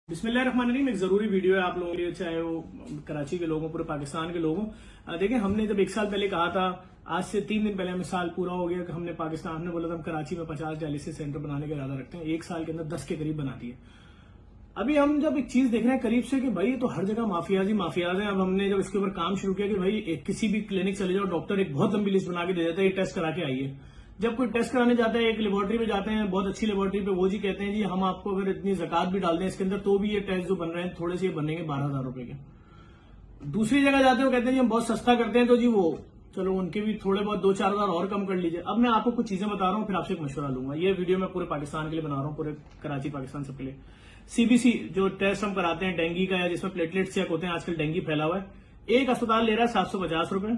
बिस्मिल्लाहिर्रहमानिर्रहीम। एक जरूरी वीडियो है आप लोगों के लिए, चाहे वो कराची के लोगों, पूरे पाकिस्तान के लोगों। देखिए, हमने जब 1 साल पहले कहा था, आज से 3 दिन पहले हमें साल पूरा हो गया कि हमने बोला था हम कराची में 50 डायलिसिस सेंटर बनाने का इरादा रखते हैं। 1 साल के अंदर 10 के करीब बना दिए। अभी हम जब एक चीज देख रहे हैं करीब से कि भाई ये तो हर जगह माफियाज ही माफियाज हैं। अब हमने जब इसके ऊपर काम शुरू किया कि भाई किसी भी क्लिनिक चले जाओ, डॉक्टर एक बहुत लंबी लिस्ट बना के दे देता है, ये टेस्ट करा के आइए। जब कोई टेस्ट कराने जाता है, एक लेबोरेटरी में जाते हैं, बहुत अच्छी लेबोरेटरी पे, वो जी कहते हैं जी हम आपको अगर इतनी ज़कात भी डाल दें इसके अंदर तो भी ये टेस्ट जो बन रहे हैं थोड़े से ये बनेंगे 12,000 रुपए के। दूसरी जगह जाते हैं, वो कहते हैं जी हम बहुत सस्ता करते हैं, तो जी वो चलो उनके भी थोड़े बहुत 2-4 हज़ार और कम कर लीजिए। अब मैं आपको कुछ चीजें बता रहा हूँ, फिर आपसे एक मशवरा लूंगा। ये वीडियो मैं पूरे पाकिस्तान के लिए बना रहा हूँ, पूरे कराची पाकिस्तान सबके लिए। सीबीसी जो टेस्ट हम कराते हैं डेंगू का, या जिसमें प्लेटलेट चेक होते हैं, आजकल डेंगू फैला हुआ है, एक अस्पताल ले रहा है 750 रुपए।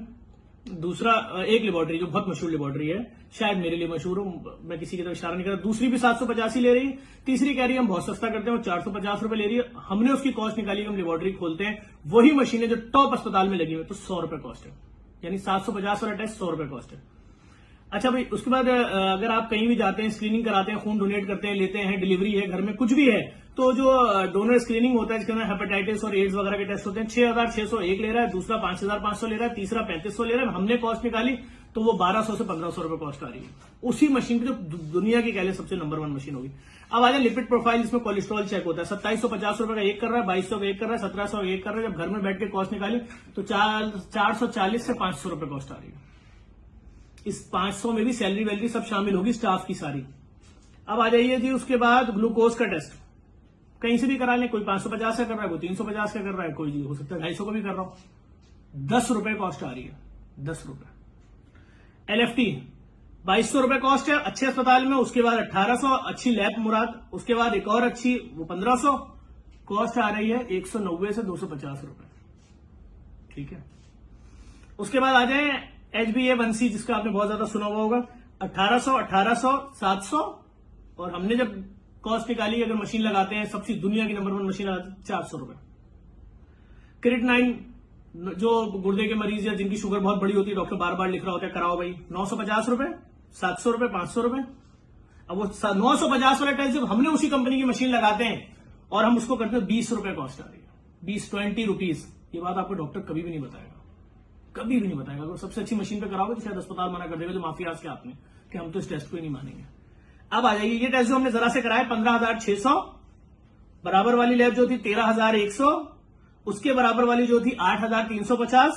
दूसरा एक लेबोरेटरी जो बहुत मशहूर लेबोरेटरी है, शायद मेरे लिए मशहूर हो, मैं किसी की तरफ इशारा नहीं कर रहा, दूसरी भी 785 ले रही है। तीसरी कह रही है हम बहुत सस्ता करते हैं, 450 रुपए ले रही है। हमने उसकी कॉस्ट निकाली, हम लेबोरेटरी खोलते हैं, वही मशीनें जो टॉप अस्पताल में लगी हुई, तो 100 रुपए कॉस्ट है, यानी 750 वाला टेस्ट 100 रुपए कॉस्ट है। अच्छा भाई, उसके बाद अगर आप कहीं भी जाते हैं, स्क्रीनिंग कराते हैं, खून डोनेट करते हैं, लेते हैं, डिलीवरी है, घर में कुछ भी है, तो जो डोनर स्क्रीनिंग होता है जिसके अंदर हेपेटाइटिस और एड्स वगैरह के टेस्ट होते हैं, 6,601 ले रहा है, दूसरा 5,500 ले रहा है, तीसरा 3,500 ले रहा है। हमने कॉस्ट निकाली तो वो 1,200 से 1,500 रुपए कॉस्ट आ रही है उसी मशीन की, जो दुनिया की कह ले सबसे नंबर 1 मशीन होगी। अब आ जाए लिपिड प्रोफाइल, जिसमें कोलेस्ट्रॉल चेक होता है, 2,750 रुपए का एक कर रहा है, 2,200 का एक कर रहा है, 1,700 का एक कर रहा है। जब घर में बैठ के कॉस्ट निकाली तो 440 से 500 रुपए कॉस्ट आ रही है। इस 500 में भी सैलरी वैलरी सब शामिल होगी, स्टाफ की सारी। अब आ जाइए जी, उसके बाद ग्लूकोज का टेस्ट कहीं से भी करा लें, कोई 550 का कर रहा है, कोई 350 का कर रहा है, कोई जी हो सकता है 250 का भी कर रहा हूं। 10 रुपए कॉस्ट आ रही है, 10 रुपए। एलएफटी 2,200 रुपए कॉस्ट है अच्छे अस्पताल में, उसके बाद 1,800 अच्छी लैब मुराद, उसके बाद एक और अच्छी वो 1,500 कॉस्ट आ रही है, 190 से 250 रुपए। ठीक है। उसके बाद आ जाए HbA1c, जिसका आपने बहुत ज्यादा सुना हुआ होगा, 1,800, 700, और हमने जब कॉस्ट निकाली, अगर मशीन लगाते हैं, सबसे दुनिया की नंबर 1 मशीन लगाते हैं, 400 रुपए। क्रिएटिनिन जो गुर्दे के मरीज या जिनकी शुगर बहुत बड़ी होती है, डॉक्टर बार बार लिख रहा होता है कराओ भाई, 950 रुपए, 700 रुपए, 500 रुपए। अब वो 950 वाला टेस्ट जब हमने उसी कंपनी की मशीन लगाते हैं और हम उसको करते हैं, 20 रुपए कॉस्ट आ रही है, 20 रुपीज। ये बात आपको डॉक्टर कभी भी नहीं बताएगा, कभी भी नहीं बताएगा। अगर सबसे अच्छी मशीन पे कराओगे तो शायद अस्पताल मना कर देगा, जो माफियाज के हाथ में, कि हम तो इस टेस्ट को ही नहीं मानेंगे। अब आ जाइए, ये टेस्ट जो हमने जरा से कराया 15,600, बराबर वाली लैब जो थी 13,100, उसके बराबर वाली जो थी 8,350,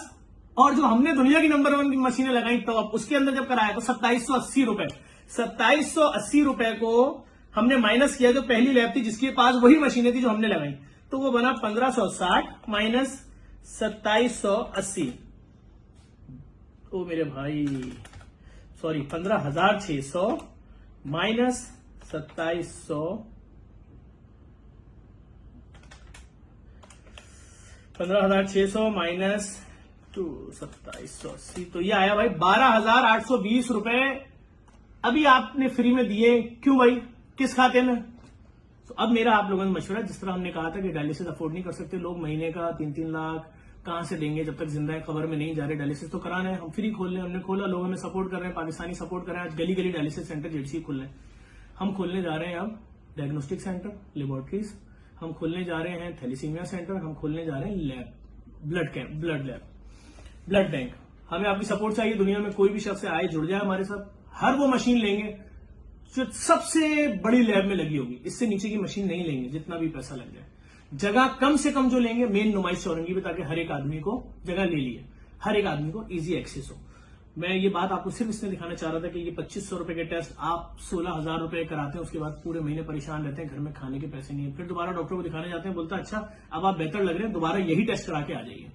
और जो हमने दुनिया की नंबर 1 की मशीनें लगाई टॉप, उसके अंदर जब कराया तो 2,780 रुपए। 2,780 रुपए को हमने माइनस किया, जो पहली लैब थी जिसके पास वही मशीनें थी जो हमने लगाई, तो वो बना 1,560 माइनस 2,780। ओ मेरे भाई, सॉरी, 15,600 माइनस 2,700, 15,600 माइनस 2,780, तो ये आया भाई 12,820 रुपए। अभी आपने फ्री में दिए, क्यों भाई, किस खाते में? तो अब मेरा आप लोगों ने मशवरा, जिस तरह हमने कहा था कि डायलिसिस अफोर्ड नहीं कर सकते लोग, महीने का 3-3 लाख कहां से देंगे जब तक जिंदा है, खबर में नहीं जा रहे, डायलिसिस तो कराना है, हम फ्री खोल रहे हैं, हमने खोला, लोग हमें सपोर्ट कर रहे हैं, पाकिस्तानी सपोर्ट कर रहे हैं, आज गली गली डायलिसिस सेंटर जेडसी खुल रहे हैं। हम खोलने जा रहे हैं अब डायग्नोस्टिक सेंटर, लेबोरेटरीज, हम खोलने जा रहे हैं थैलीसीमिया सेंटर, हम खोलने जा रहे हैं lab, blood camp, blood lab, blood bank. हमें आपकी सपोर्ट चाहिए, दुनिया में कोई भी शख्स आए, जुड़ जाए हमारे साथ, हर वो मशीन लेंगे जो सबसे बड़ी लैब में लगी होगी, इससे नीचे की मशीन नहीं लेंगे, जितना भी पैसा लग जाए। जगह कम से कम जो लेंगे, मेन नुमाइश चौरंगी पे, ताकि हर एक आदमी को जगह ले लिए, हर एक आदमी को इजी एक्सेस हो। मैं ये बात आपको सिर्फ इसलिए दिखाना चाह रहा था कि ये 2,500 रुपए के टेस्ट आप 16,000 रुपए कराते हैं, उसके बाद पूरे महीने परेशान रहते हैं, घर में खाने के पैसे नहीं है, फिर दोबारा डॉक्टर को दिखाने जाते हैं, बोलता है अच्छा अब आप बेहतर लग रहे हैं, दोबारा यही टेस्ट करा के आ जाइए।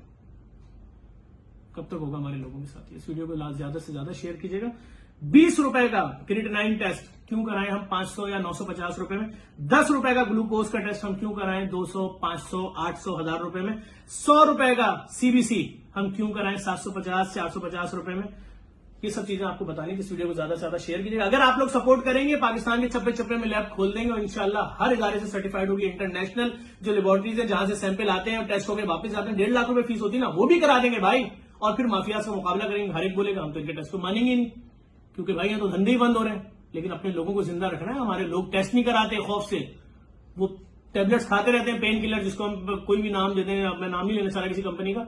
कब तक होगा हमारे लोगों के साथ? इस वीडियो को ज्यादा से ज्यादा शेयर कीजिएगा। 20 रुपए का क्रिएटिनिन टेस्ट क्यों कराएं हम 500 या 950 रुपए में? 10 रुपए का ग्लूकोज का टेस्ट हम क्यों कराएं 200, 500, 800, 1,000 रुपए में? 100 रुपए का सीबीसी हम क्यों कराएं 750, 450 रुपए में? ये सब चीजें आपको बतानी, इस वीडियो को ज्यादा से ज्यादा शेयर कीजिएगा। अगर आप लोग सपोर्ट करेंगे, पाकिस्तान के चप्पे चप्पे में लैब खोल देंगे और इंशाल्लाह हर इदारे से सर्टिफाइड होगी, इंटरनेशनल जो लेबोरेटरीज है जहां से सैंपल आते हैं और टेस्ट होकर वापस जाते हैं, 1.5 लाख रुपए फीस होती है ना, वो भी करा देंगे भाई, और फिर माफिया से मुकाबला करेंगे। हर एक बोलेगा हम तो इनके टेस्ट को मानेंगे नहीं, क्योंकि भाई यहाँ तो धंधे ही बंद हो रहे हैं। लेकिन अपने लोगों को जिंदा रखना है, हमारे लोग टेस्ट नहीं कराते खौफ से, वो टेबलेट्स खाते रहते हैं, पेन किलर, जिसको हम कोई भी नाम देते हैं, मैं नाम नहीं लेना चाह रहा किसी कंपनी का।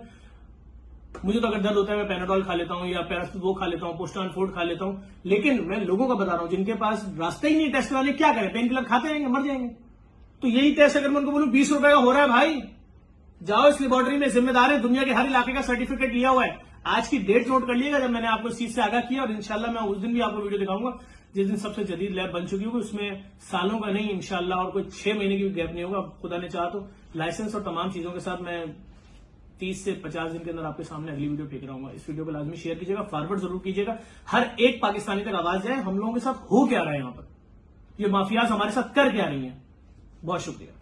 मुझे तो अगर दर्द होता है मैं पैनाडोल खा लेता हूं या पैरासिटामोल खा लेता हूं, पोस्टान फोर्ड खा लेता हूं, लेकिन मैं लोगों का बता रहा हूं जिनके पास रास्ते ही नहीं टेस्ट कराने, क्या करें, पेन किलर खाते रहेंगे, मर जाएंगे। तो यही टेस्ट अगर मैं उनको बोलूं 20 रुपए का हो रहा है भाई, जाओ इस लेबोरेटरी में, जिम्मेदार है, दुनिया के हर इलाके का सर्टिफिकेट लिया हुआ है। आज की डेट नोट कर लिएगा जब मैंने आपको इस चीज से आगाह किया, और इंशाल्लाह मैं उस दिन भी आपको वीडियो दिखाऊंगा जिस दिन सबसे जदीद लैब बन चुकी होगी, उसमें सालों का नहीं इंशाल्लाह, और कोई 6 महीने की भी गैप नहीं होगा, खुदा ने चाहा तो लाइसेंस और तमाम चीजों के साथ मैं 30 से 50 दिन के अंदर आपके सामने अगली वीडियो फेंक रहा हूँ। इस वीडियो को लाजमी शेयर कीजिएगा, फॉरवर्ड जरूर कीजिएगा, हर एक पाकिस्तानी तक आवाज जाए हम लोगों के साथ हो क्या रहा है यहाँ पर, ये माफियाज हमारे साथ कर क्या रही है। बहुत शुक्रिया।